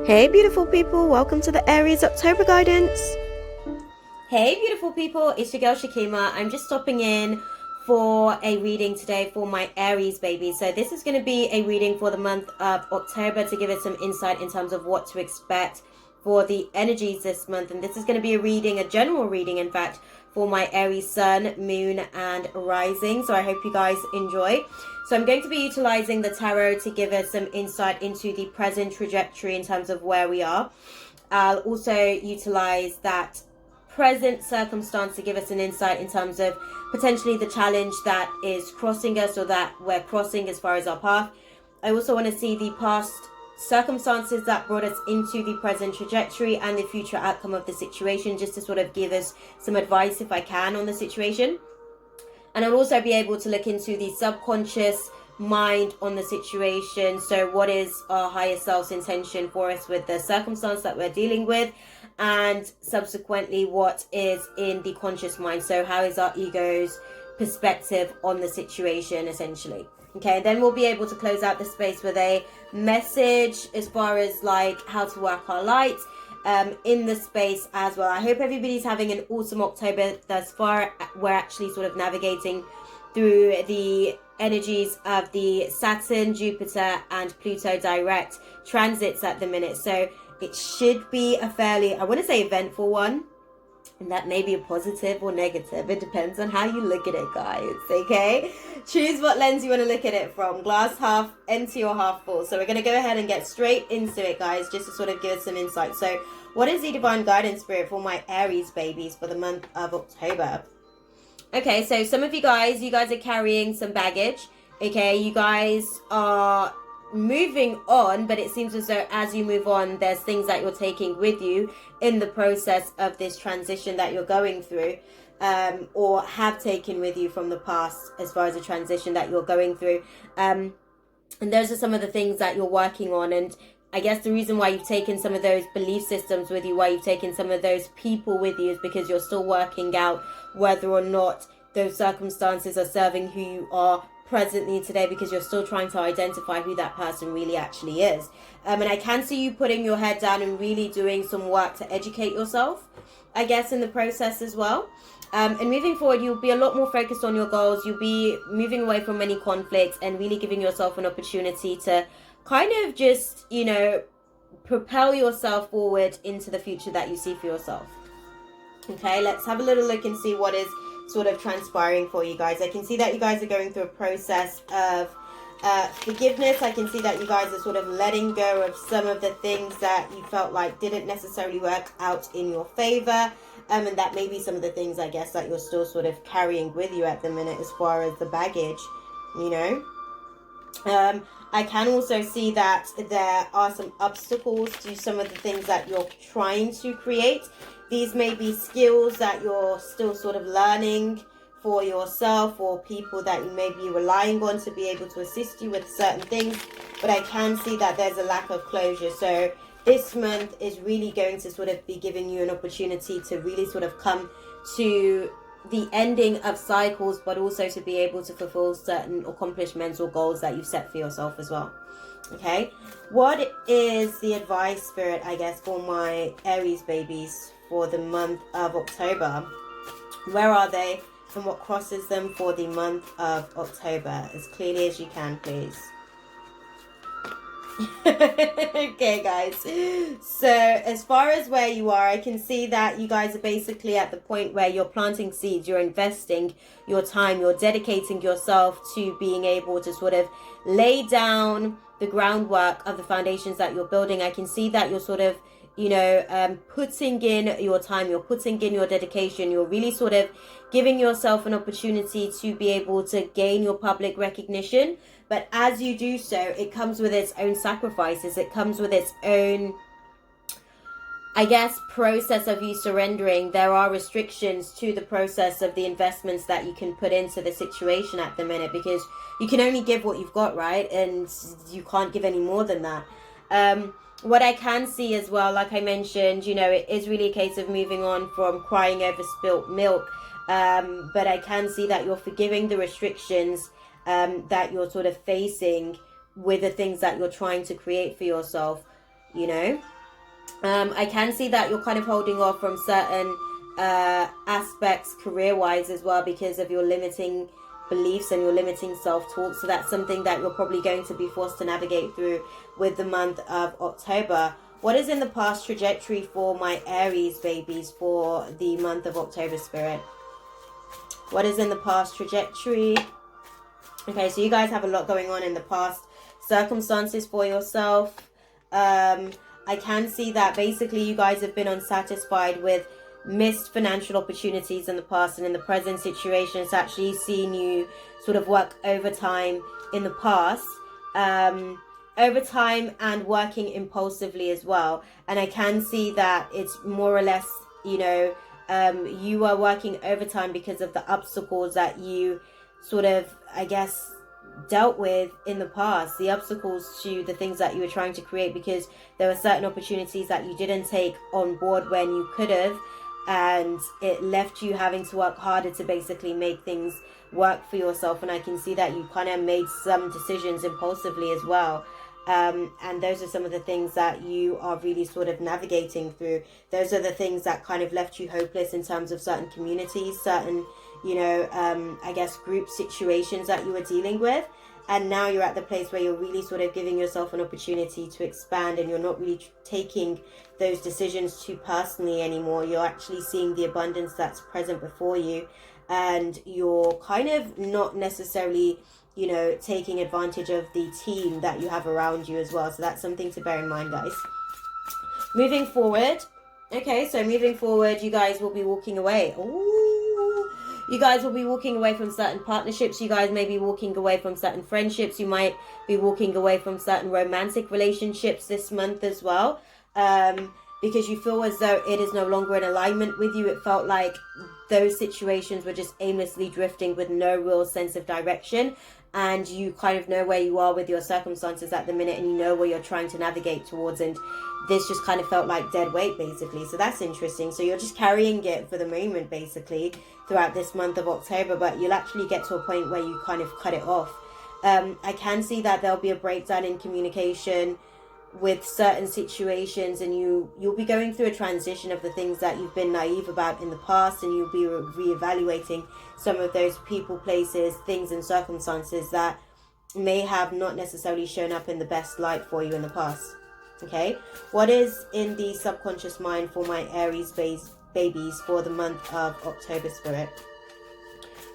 Hey beautiful people, welcome to the Aries October guidance. Hey beautiful people, it's your girl Shakima. I'm just stopping in for a reading today for my Aries baby. So this is going to be a reading for the month of October to give us some insight in terms of what to expect for the energies this month. And this is going to be a reading, a general reading in fact, for my Aries sun, moon and rising. So I hope you guys enjoy. So I'm going to be utilizing the tarot to give us some insight into the present trajectory in terms of where we are. I'll also utilize that present circumstance to give us an insight in terms of potentially the challenge that is crossing us or that we're crossing as far as our path. I also want to see the past circumstances that brought us into the present trajectory and the future outcome of the situation, just to sort of give us some advice if I can on the situation. And I'll also be able to look into the subconscious mind on the situation. So what is our higher self's intention for us with the circumstance that we're dealing with, and subsequently what is in the conscious mind. So how is our ego's perspective on the situation essentially. Okay, then we'll be able to close out the space with a message as far as like how to work our light in the space as well. I hope everybody's having an awesome October thus far. We're actually sort of navigating through the energies of the Saturn, Jupiter and Pluto direct transits at the minute. So it should be a fairly, I want to say, eventful one. And that may be a positive or negative. It depends on how you look at it, guys. Okay? Choose what lens you want to look at it from. Glass half empty or half full. So we're going to go ahead and get straight into it, guys, just to sort of give us some insight. So what is the divine guidance spirit for my Aries babies for the month of October? Okay, so some of you guys are carrying some baggage. Okay, you guys are moving on, but it seems as though as you move on, there's things that you're taking with you in the process of this transition that you're going through, or have taken with you from the past as far as a transition that you're going through. And those are some of the things that you're working on. And I guess the reason why you've taken some of those belief systems with you, why you've taken some of those people with you, is because you're still working out whether or not those circumstances are serving who you are presently today, because you're still trying to identify who that person really actually is. And I can see you putting your head down and really doing some work to educate yourself, I guess, in the process as well. And moving forward, you'll be a lot more focused on your goals. You'll be moving away from many conflicts and really giving yourself an opportunity to kind of just, you know, propel yourself forward into the future that you see for yourself. Okay, let's have a little look and see what is sort of transpiring for you guys. I can see that you guys are going through a process of forgiveness. I can see that you guys are sort of letting go of some of the things that you felt like didn't necessarily work out in your favor. And that may be some of the things, I guess, that you're still sort of carrying with you at the minute as far as the baggage, you know. I can also see that there are some obstacles to some of the things that you're trying to create. These may be skills that you're still sort of learning for yourself, or people that you may be relying on to be able to assist you with certain things. But I can see that there's a lack of closure. So this month is really going to sort of be giving you an opportunity to really sort of come to the ending of cycles, but also to be able to fulfill certain accomplishments or goals that you've set for yourself as well. Okay, what is the advice, spirit, I guess, for my Aries babies for the month of October? Where are they and what crosses them for the month of October? As clearly as you can, please. Okay, guys, so as far as where you are, I can see that you guys are basically at the point where you're planting seeds, you're investing your time, you're dedicating yourself to being able to sort of lay down the groundwork of the foundations that you're building. I can see that you're sort of, you know, putting in your time, you're putting in your dedication, you're really sort of giving yourself an opportunity to be able to gain your public recognition. But as you do so, it comes with its own sacrifices. It comes with its own, I guess, process of you surrendering. There are restrictions to the process of the investments that you can put into the situation at the minute, because you can only give what you've got, right? And you can't give any more than that. What I can see as well, like I mentioned, you know, it is really a case of moving on from crying over spilt milk. But I can see that you're forgiving the restrictions that you're sort of facing with the things that you're trying to create for yourself, you know. I can see that you're kind of holding off from certain aspects career-wise as well because of your limiting beliefs and your limiting self-talk. So that's something that you're probably going to be forced to navigate through with the month of October. What is in the past trajectory for my Aries babies for the month of October, Spirit? What is in the past trajectory? Okay, so you guys have a lot going on in the past circumstances for yourself. I can see that basically you guys have been unsatisfied with missed financial opportunities in the past, and in the present situation it's actually seen you sort of work overtime in the past, overtime and working impulsively as well. And I can see that it's more or less, you know, you are working overtime because of the obstacles that you sort of, I guess, dealt with in the past, the obstacles to the things that you were trying to create, because there were certain opportunities that you didn't take on board when you could have, and it left you having to work harder to basically make things work for yourself. And I can see that you kind of made some decisions impulsively as well. And those are some of the things that you are really sort of navigating through. Those are the things that kind of left you hopeless in terms of certain communities, certain, you know, I guess group situations that you were dealing with. And now you're at the place where you're really sort of giving yourself an opportunity to expand, and you're not really taking those decisions too personally anymore. You're actually seeing the abundance that's present before you, and you're kind of not necessarily, you know, taking advantage of the team that you have around you as well. So that's something to bear in mind, guys. Moving forward. Okay, so moving forward, you guys will be walking away. Ooh. You guys will be walking away from certain partnerships. You guys may be walking away from certain friendships. You might be walking away from certain romantic relationships this month as well. Because you feel as though it is no longer in alignment with you. It felt like those situations were just aimlessly drifting with no real sense of direction. And you kind of know where you are with your circumstances at the minute, and you know where you're trying to navigate towards, and this just kind of felt like dead weight basically. So that's interesting. So you're just carrying it for the moment basically throughout this month of October, but you'll actually get to a point where you kind of cut it off. I can see that there'll be a breakdown in communication with certain situations, and you'll be going through a transition of the things that you've been naive about in the past, and you'll be reevaluating some of those people, places, things and circumstances that may have not necessarily shown up in the best light for you in the past. Okay, what is in the subconscious mind for my Aries babies for the month of October, Spirit?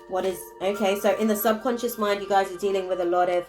What is, okay, so in the subconscious mind, you guys are dealing with a lot of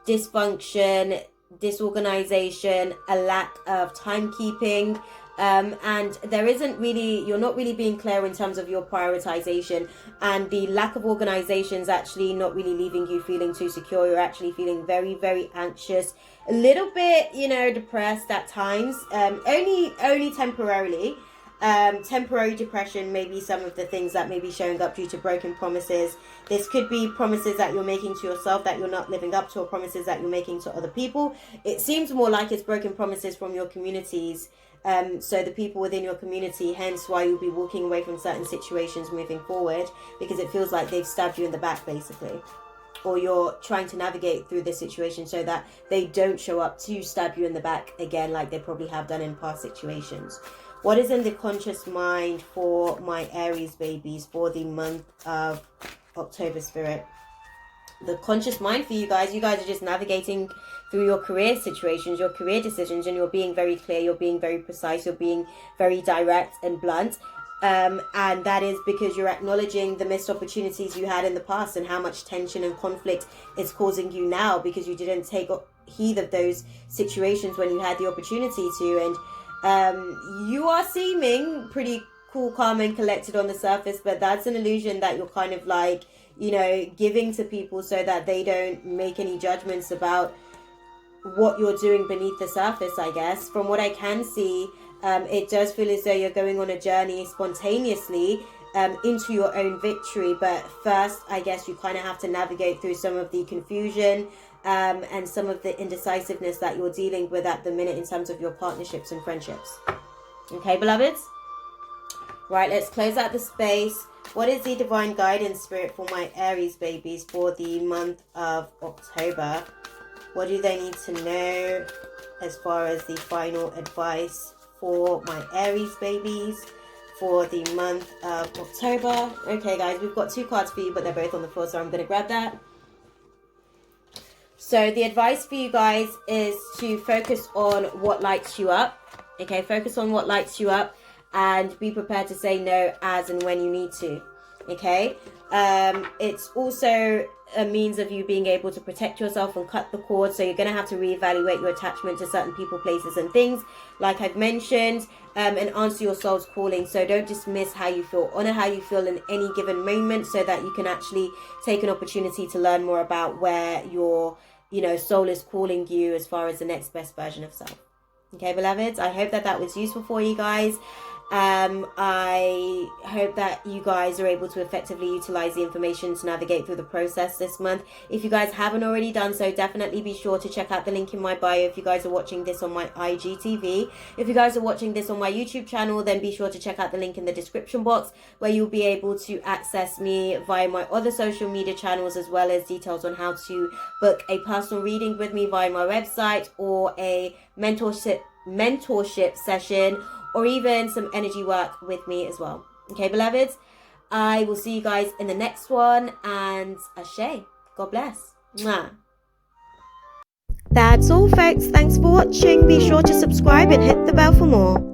dysfunction, disorganization, a lack of timekeeping, and there isn't really, you're not really being clear in terms of your prioritization, and the lack of organization is actually not really leaving you feeling too secure. You're actually feeling very, very anxious, a little bit, you know, depressed at times, only temporarily. Temporary depression may be some of the things that may be showing up due to broken promises. This could be promises that you're making to yourself that you're not living up to, or promises that you're making to other people. It seems more like it's broken promises from your communities, so the people within your community, hence why you'll be walking away from certain situations moving forward, because it feels like they've stabbed you in the back basically, or you're trying to navigate through this situation so that they don't show up to stab you in the back again like they probably have done in past situations. What is in the conscious mind for my Aries babies for the month of October, Spirit? The conscious mind for you guys are just navigating through your career situations, your career decisions, and you're being very clear, you're being very precise, you're being very direct and blunt. And that is because you're acknowledging the missed opportunities you had in the past, and how much tension and conflict is causing you now because you didn't take heed of those situations when you had the opportunity to. And you are seeming pretty cool, calm and collected on the surface, but that's an illusion that you're kind of like, you know, giving to people so that they don't make any judgments about what you're doing beneath the surface, I guess. From what I can see, it does feel as though you're going on a journey spontaneously into your own victory. But first, I guess you kind of have to navigate through some of the confusion and some of the indecisiveness that you're dealing with at the minute in terms of your partnerships and friendships. Okay, beloveds? Right, let's close out the space. What is the divine guidance, Spirit, for my Aries babies for the month of October? What do they need to know as far as the final advice for my Aries babies for the month of October. Okay, guys, we've got 2 cards for you, but they're both on the floor, so I'm going to grab that. So the advice for you guys is to focus on what lights you up. Okay, focus on what lights you up and be prepared to say no as and when you need to. Okay, it's also a means of you being able to protect yourself and cut the cord. So you're going to have to reevaluate your attachment to certain people, places and things, like I've mentioned, and answer your soul's calling. So don't dismiss how you feel. Honor how you feel in any given moment so that you can actually take an opportunity to learn more about where your soul is calling you as far as the next best version of self. Okay, beloveds, I hope that was useful for you guys. I hope that you guys are able to effectively utilize the information to navigate through the process this month. If you guys haven't already done so, definitely be sure to check out the link in my bio if you guys are watching this on my IGTV. If you guys are watching this on my YouTube channel, then be sure to check out the link in the description box where you'll be able to access me via my other social media channels, as well as details on how to book a personal reading with me via my website, or a mentorship session, or even some energy work with me as well. Okay, beloveds, I will see you guys in the next one, and Ashe. God bless. Mwah. That's all, folks. Thanks for watching. Be sure to subscribe and hit the bell for more.